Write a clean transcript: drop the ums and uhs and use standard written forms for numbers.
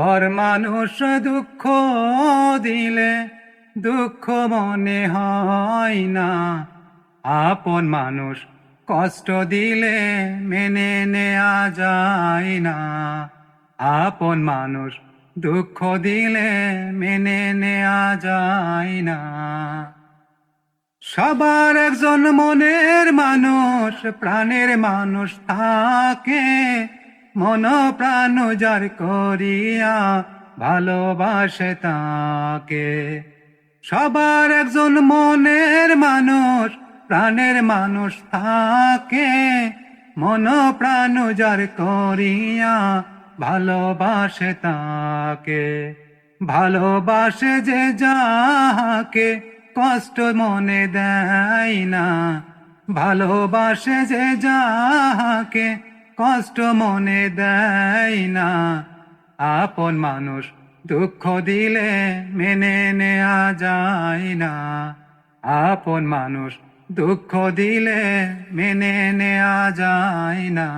পর মানুষ দুঃখ দিলে দুঃখ মনে হয় না, আপন মানুষ কষ্ট দিলে মেনে নেয়া যায় না। আপন মানুষ দুঃখ দিলে মেনে নেয়া যায় না। সবার একজন মনের মানুষ, প্রাণের মানুষ থাকে, মন প্রাণ যার করিয়া ভালোবাসে তাকে। সবার একজন মনের মানুষ, প্রাণের মানুষ থাকে, মন প্রাণ যার করিয়া ভালোবাসে তাকে। ভালোবাসে যে যাহাকে কষ্ট মনে দেয় না, ভালোবাসে যে যাহাকে কষ্ট মনে দেয় না। আপন মানুষ দুঃখ দিলে মেনে নেয়া যায় না, আপন মানুষ দুঃখ দিলে মেনে নেয়া যায় না।